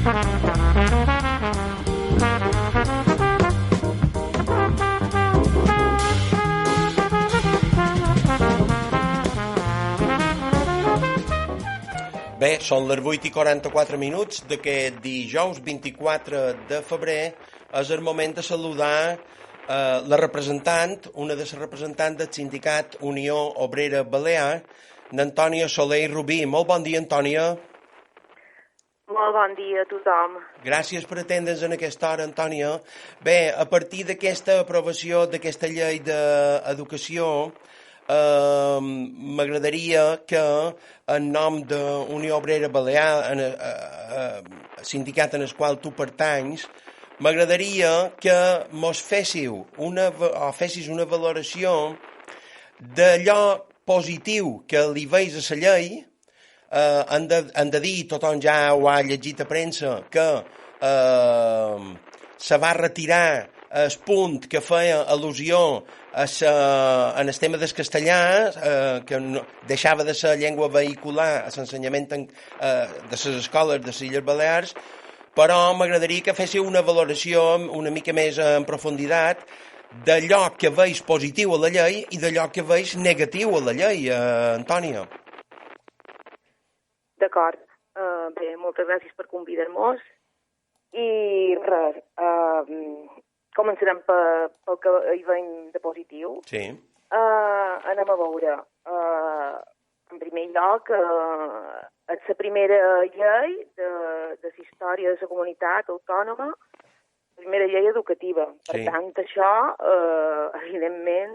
Bé, són les 8:44 d'aquest dijous 24 de febrer. És el moment de saludar la representant, una de les representants del sindicat Unió Obrera Balear, n'Antònia Soler i Rubí. Molt bon dia, Antònia. Molt bon dia a tothom. Gràcies per atendre'ns en aquesta hora, Antònia. Bé, a partir d'aquesta aprovació d'aquesta llei d'educació, m'agradaria que en nom d'Unió Obrera Balear, sindicat en el qual tu pertanys, m'agradaria que mos fessis una valoració d'allò positiu que li veus a la llei. Han de dir, tothom ja ho ha llegit a premsa, que se va retirar el punt que feia al·lusió en el tema del castellà, que no, deixava de ser llengua vehicular a l'ensenyament de les escoles de les Illes Balears, però m'agradaria que féssiu una valoració una mica més en profunditat d'allò que veus positiu a la llei i d'allò que veus negatiu a la llei, Antònia. D'acord. Bé, moltes gràcies per convidar-nos. I res, començarem pel que hi veiem de positiu. Sí. Anem a veure. En primer lloc, és la primera llei de la història de la comunitat autònoma, la primera llei educativa. Per tant, això, evidentment,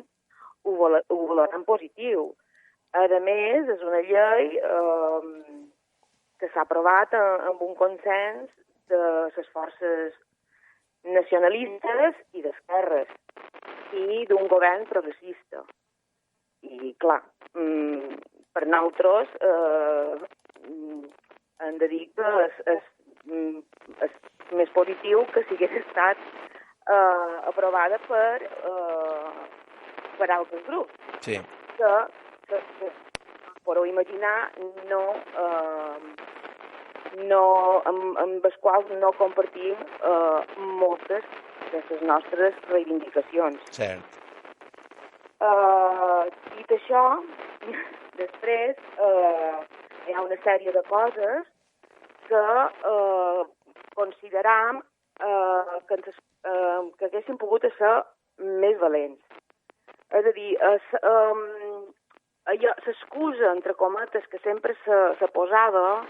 ho valorem positiu. A més, és una llei que s'ha aprovat amb un consens de les forces nacionalistes i d'esquerres i d'un govern progressista. I, clar, per nosaltres hem de dir que és més positiu que si hagués estat aprovada per altres grups. Sí. Que podeu imaginar, amb els quals no compartim moltes de les nostres reivindicacions. Cert. Dit això, després hi ha una sèrie de coses que consideram que haguessin pogut ser més valents. És a dir, l'excusa, entre cometes, que sempre se posava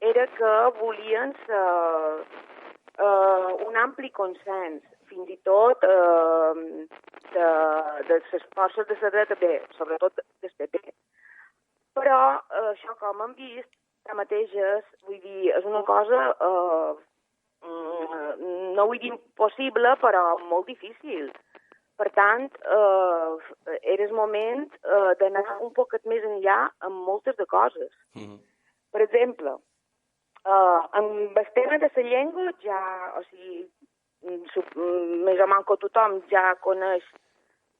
era que volien un ampli consens, fins i tot de les forces de la dreta, bé, sobretot del PP. Però això, com hem vist, mateixes, vull dir, és una cosa, no vull dir impossible, però molt difícil. Per tant, era el moment d'anar un poquet més enllà amb moltes de coses. Per exemple, amb el tema de la llengua, ja, o sigui, més o menys tothom ja coneix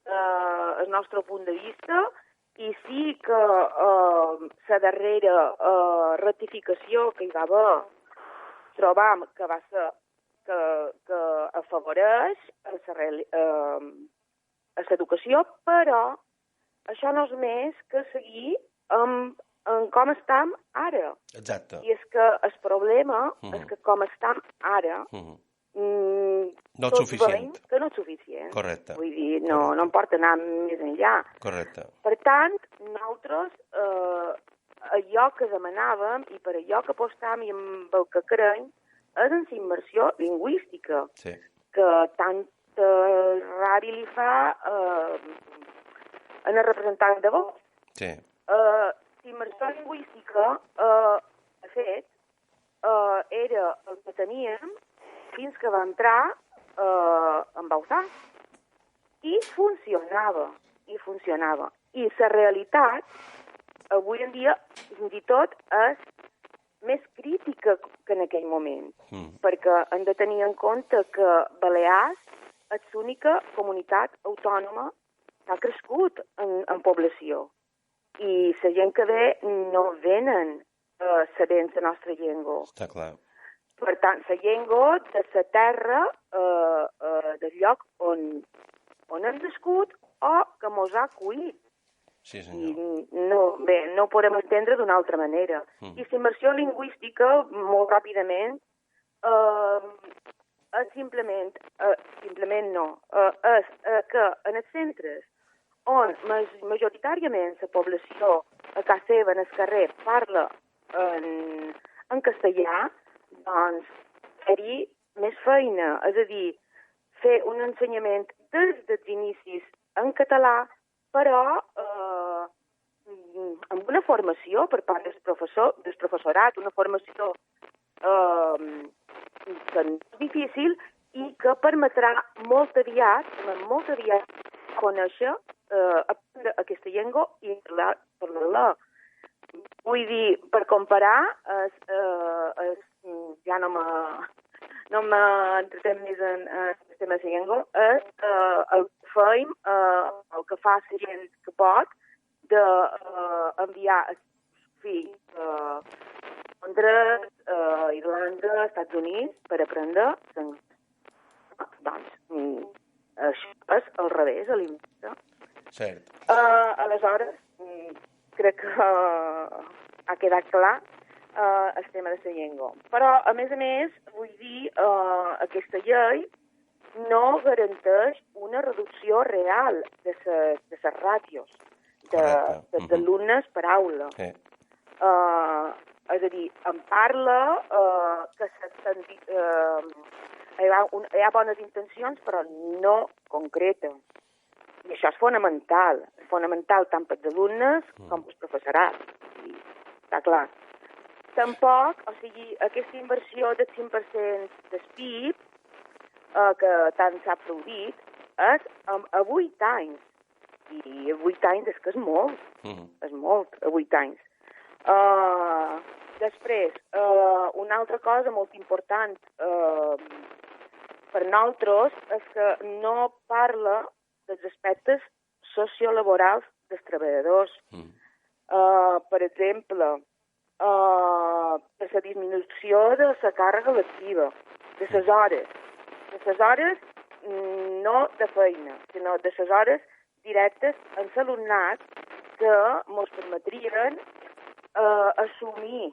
el nostre punt de vista, i sí que la darrera ratificació que hi va haver trobam que va ser que afavoreix l'educació, però això no és més que seguir amb com estem ara. Exacte. I és que el problema és que com estem ara no és suficient. Que no és suficient. Correcte. Vull dir, no em pot anar més enllà. Correcte. Per tant, nosaltres allò que demanàvem i per allò que apostàvem i amb el que creiem és en la immersió lingüística, que tanta ràbia li fa en el representant de Vox. Sí. La immersió lingüística, de fet, era el que teníem fins que va entrar en Bauzá. I funcionava. I la realitat, avui en dia, fins i tot, és més crítica que en aquell moment, perquè hem de tenir en compte que Balears és l'única comunitat autònoma que ha crescut en població. I la gent que ve no venen sabent la nostra llengua. Està clar. Per tant, la llengua de la terra del lloc on hem nascut o que mos ha acollit. Sí, I senyor. no ho podem entendre d'una altra manera. I la immersió lingüística, molt ràpidament, és simplement no, és que en els centres on majoritàriament la població a casa seva, en el carrer, parla en castellà, doncs fer-hi més feina, és a dir, fer un ensenyament des dels inicis en català, però amb una formació per part del professorat, una formació que no és difícil i que permetrà molt aviat conèixer, aprendre aquesta llengua i parlar-la. Vull dir, per comparar, ja no m'entretem més en el tema de la llengua, el que feim, el que fa la gent que pot, d'enviar els fills a Londres, Irlanda, Estats Units, per aprendre l'anglès. Doncs, això és al revés, a l'inversa. Cert. Aleshores, crec que ha quedat clar el tema de la llengua. Però, a més, vull dir, aquesta llei no garanteix una reducció real de les ràtios d'alumnes per aula. Sí. És a dir, en parla que hi ha bones intencions, però no concretes. I això és fonamental tant pels alumnes com pels professorat. I està clar. Tampoc, o sigui, aquesta inversió del 5% del PIB, que tant s'ha aplaudit, és a 8 anys. I a 8 anys és que és molt. És molt, a 8 anys. Després, una altra cosa molt important per nosaltres és que no parla dels aspectes sociolaborals dels treballadors. Per exemple, de la disminució de la càrrega lectiva, de les hores no de feina, sinó de les hores directes en l'alumnat que ens permetrien assumir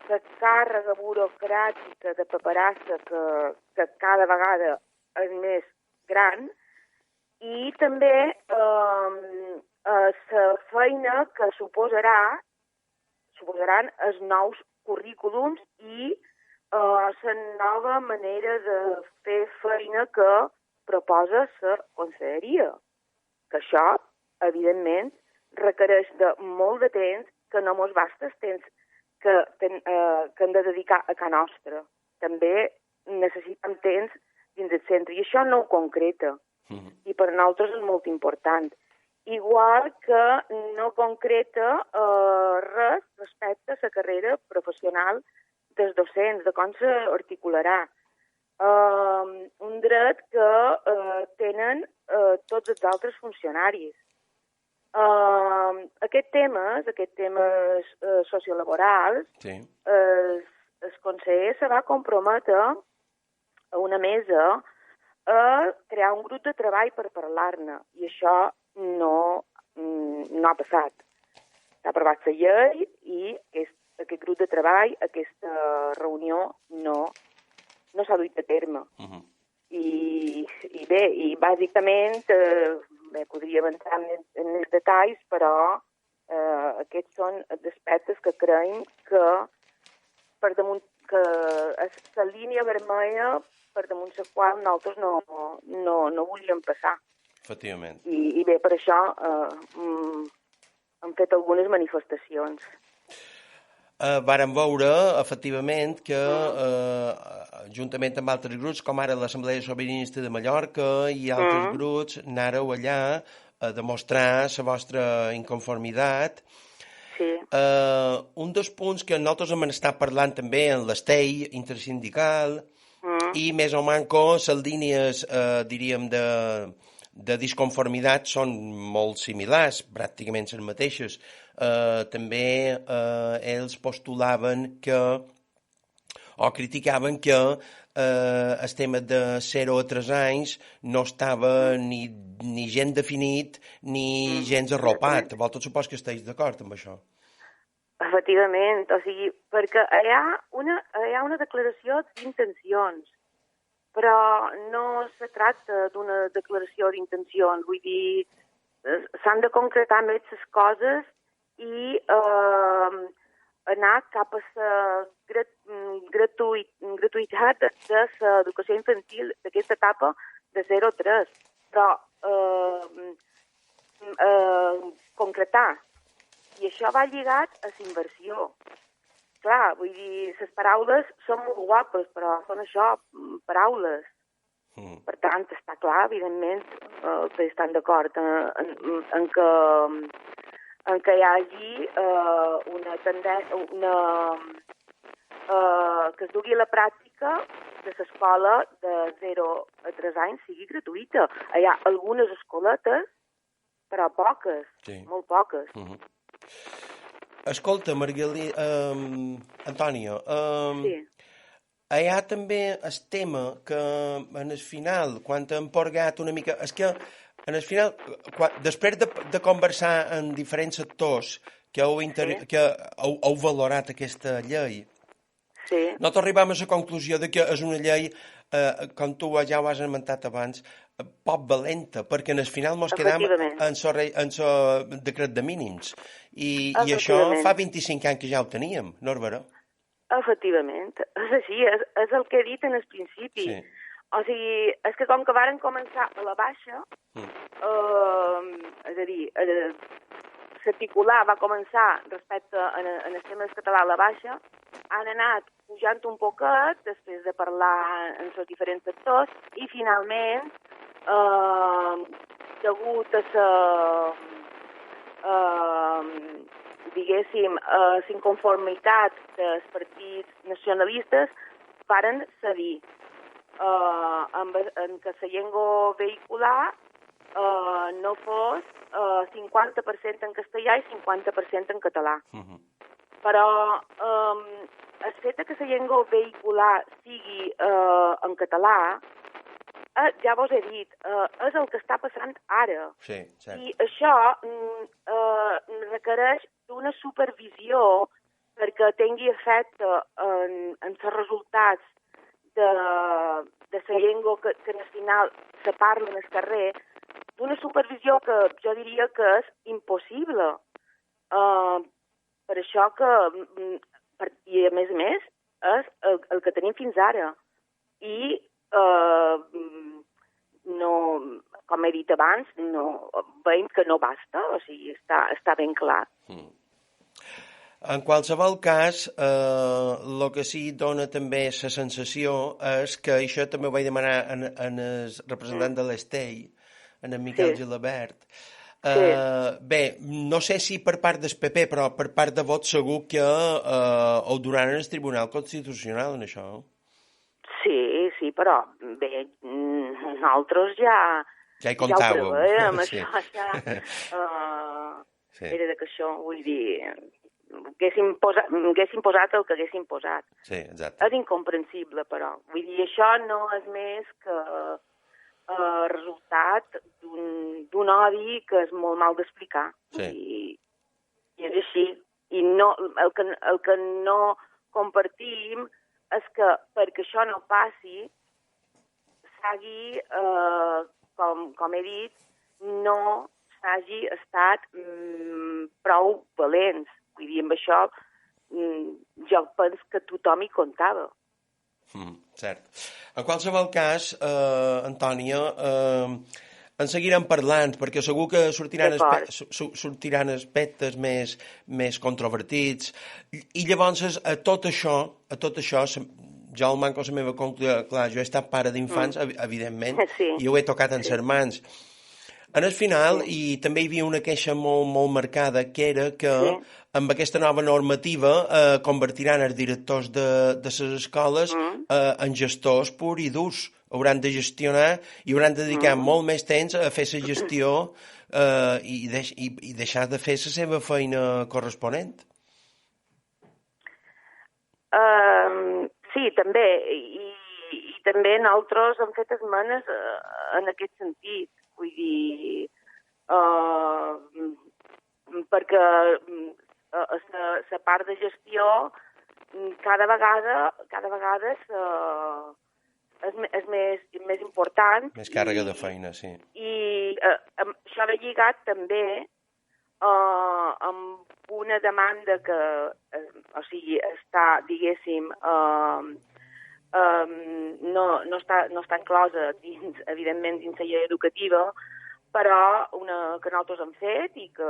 la càrrega burocràtica de paperassa que cada vegada és més gran, i també la feina que suposaran els nous currículums i la nova manera de fer feina que proposa la conselleria. Que això, evidentment, requereix de molt de temps, que no mos basta el temps que hem de dedicar a casa nostra. També necessitem temps dins del centre, i això no ho concreta. I per nosaltres és molt important. Igual que no concreta res respecte a la carrera professional dels docents, de com s'articularà. Un dret que tenen tots els altres funcionaris. Aquests temes sociolaborals, sí. El conseller se va comprometre a una mesa a crear un grup de treball per parlar-ne, i això no ha passat. S'ha aprovat la llei i aquest grup de treball, aquesta reunió, no s'ha duit a terme. I bàsicament, podríem entrar en els detalls, però aquests són els aspectes que creiem que per damunt, que és la línia vermella per damunt la qual nosaltres no volíem passar. Efectivament. I bé, per això hem fet algunes manifestacions. Vàrem veure, efectivament, que juntament amb altres grups, com ara l'Assemblea Sobiranista de Mallorca i altres grups, anàreu allà a demostrar la vostra inconformitat. Sí. Un dels punts que nosaltres hem estat parlant també en l'estei intersindical i més o manco les línies, diríem, de disconformitat són molt similars, pràcticament les mateixes. També ells postulaven que o criticaven que el tema de 0 a 3 anys no estava ni gens definit ni gens arropat. Vosaltres supos que esteu d'acord amb això? Efectivament, o sigui, perquè hi ha una declaració d'intencions, però no se tracta d'una declaració d'intencions, vull dir, s'han de concretar més les coses i anar cap a la gratuïtat de l'educació infantil d'aquesta etapa de 0 a 3, però concretar. I això va lligat a la inversió. Clar, vull dir, les paraules són molt guapes, però són això, paraules. Per tant, està clar, evidentment, que estan d'acord en que hi hagi una tendència, que es dugui a la pràctica de l'escola de 0 a 3 anys sigui gratuïta. Hi ha algunes escoletes, però poques, molt poques. Escolta, Antònia, hi ha també el tema que en el final, quan hem porgat una mica... És que en el final, després de conversar amb diferents sectors que heu valorat aquesta llei, nosaltres arribem a la conclusió de que és una llei, com tu ja ho has esmentat abans, poc valenta, perquè en el final ens quedam en el decret de mínims. I això fa 25 anys que ja ho teníem, no és vera? Efectivament. És així, és el que he dit en el principi. Sí. O sigui, és que com que varen començar a la baixa, és a dir, l'articular va començar respecte en el tema del català a la baixa, han anat pujant un poquet després de parlar en els diferents sectors i finalment, degut a diguéssim, l'inconformitat dels partits nacionalistes, varen cedir en que la llengua vehicular no fos 50% en castellà i 50% en català. Però el fet que la llengua vehicular sigui en català, ja vos he dit, és el que està passant ara. Sí, cert. I això requereix d'una supervisió perquè tingui efecte en els resultats de la llengua que al final se parla en el carrer, d'una supervisió que jo diria que és impossible. Per això que, i a més, és el que tenim fins ara. I no, com he dit abans, veiem que no basta, o sigui, està ben clar. En qualsevol cas, el que sí dona també la sensació és que això també ho vaig demanar en el representant de l'Estell, en Miquel Gilabert. Bé, no sé si per part del PP, però per part de Vox segur que ho duran en el Tribunal Constitucional, en això. Sí, però bé, nosaltres ja hi comptàvem. Ja ho preveiem, això ja era que això, vull dir, haguéssim posat el que haguéssim posat. Sí, exacte. És incomprensible, però. Vull dir, això no és més que resultat d'un odi que és molt mal d'explicar. Sí. I és així. I no, el que no compartim és que perquè això no passi s'hagi, com he dit, no s'hagi estat prou valents. Vull dir, amb això jo penso que tothom hi comptava. Cert. En qualsevol cas, Antònia, en seguirem parlant, perquè segur que sortiran aspectes més controvertits. I llavors, a tot això, jo el manco la meva conclusió, clar, jo he estat pare d'infants, evidentment, i ho he tocat en les mans. En el final, i també hi havia una queixa molt marcada, que era que amb aquesta nova normativa convertiran els directors de les escoles en gestors pur i durs. Hauran de gestionar i hauran de dedicar molt més temps a fer la gestió i deixar de fer la seva feina corresponent. Sí, també, i també nosaltres hem fet esmenes en aquest sentit. Vull dir, perquè la part de gestió cada vegada és més important. Més càrrega de feina, sí. I això ve lligat també amb una demanda que, o sigui, està, diguéssim, no està inclosa dins, evidentment, dins la llei educativa, però una que nosaltres hem fet i que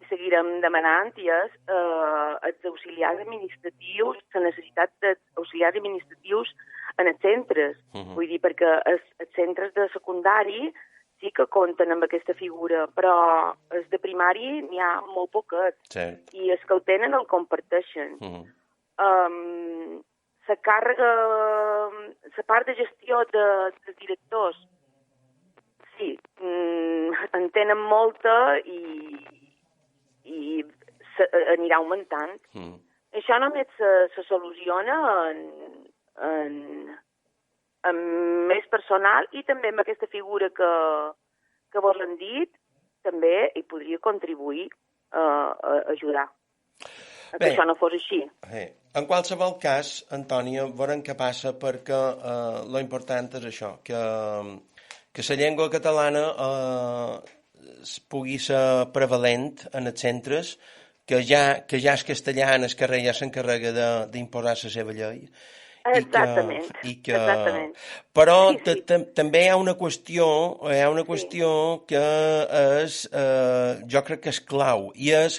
seguirem demanant i és els auxiliars administratius, la necessitat d'auxiliars administratius en els centres. Vull dir, perquè els centres de secundari sí que compten amb aquesta figura, però els de primari n'hi ha molt poquets. Cert. I els que el tenen el comparteixen. La càrrega, la part de gestió dels directors, sí, en tenen molta i anirà augmentant. Això només se soluciona amb més personal i també amb aquesta figura que vos hem dit, també hi podria contribuir a ajudar a que això no fos així. En qualsevol cas, Antònia, veurem què passa perquè lo important és això, que la llengua catalana pugui ser prevalent en els centres, que ja és castellà en el carrer ja s'encarrega d'imposar la seva llei. Exactament. Però també hi ha una qüestió que és, jo crec que és clau, i és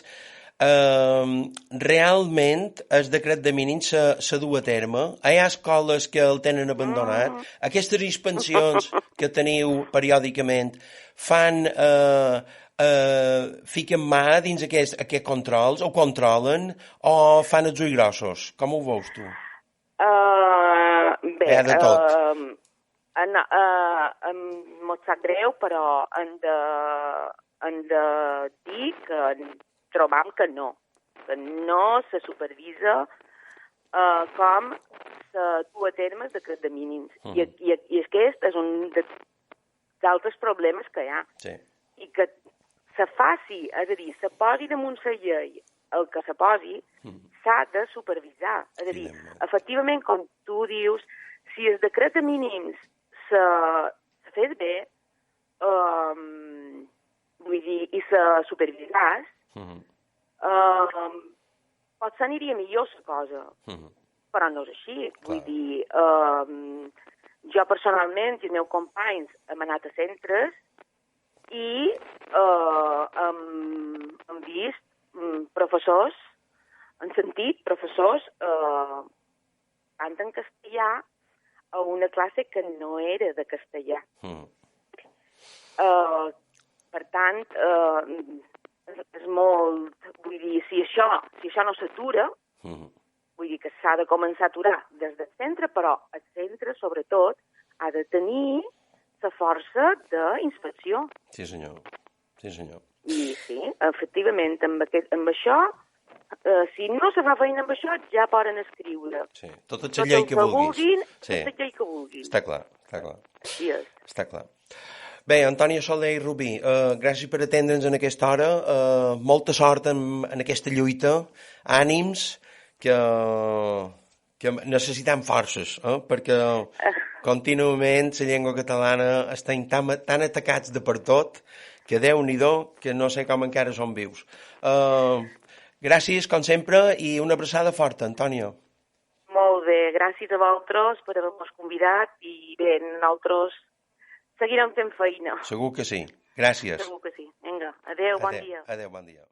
realment el decret de mínims se du a terme. Hi ha escoles que el tenen abandonat. Aquestes inspeccions que teniu periòdicament fiquen mà dins aquests controls, o controlen, o fan els ulls grossos? Com ho veus tu? Bé, de tot. Mos sap greu, però hem de dir que trobam que no se supervisa com se du a terme el decret de mínims. I aquest és un d'altres problemes que hi ha. Sí. I que se faci, és a dir, se posi damunt la llei el que se posi, s'ha de supervisar. És a dir, efectivament, com tu dius, si el decret de mínims se fes bé, vull dir, i se supervisàs, potser aniria millor la cosa, però no és així. Vull dir, jo personalment i els meus companys hem anat a centres i hem vist professors, han sentit professors en castellà a una classe que no era de castellà. Per tant, és molt... Vull dir, si això no s'atura, vull dir que s'ha de començar a aturar des del centre, però el centre, sobretot, ha de tenir la força d'inspecció. Sí, senyor. Sí, senyor. I sí, efectivament, amb això, si no se fa feina amb això, ja poden escriure. Sí, tota la llei que vulguis. Tota la llei que vulguin. Està clar, està clar. Així és. Està clar. Bé, Antònia Soler i Rubí, gràcies per atendre'ns en aquesta hora. Molta sort en aquesta lluita. Ànims, que necessitem forces, perquè contínuament la llengua catalana estem tan atacats de per tot que Déu-n'hi-do, que no sé com encara som vius. Gràcies, com sempre, i una abraçada forta, Antònia. Molt bé, gràcies a vosaltres per haver-nos convidat i bé, nosaltres seguirem fent feina. Segur que sí. Gràcies. Segur que sí. Vinga, adéu, bon dia. Adéu, bon dia.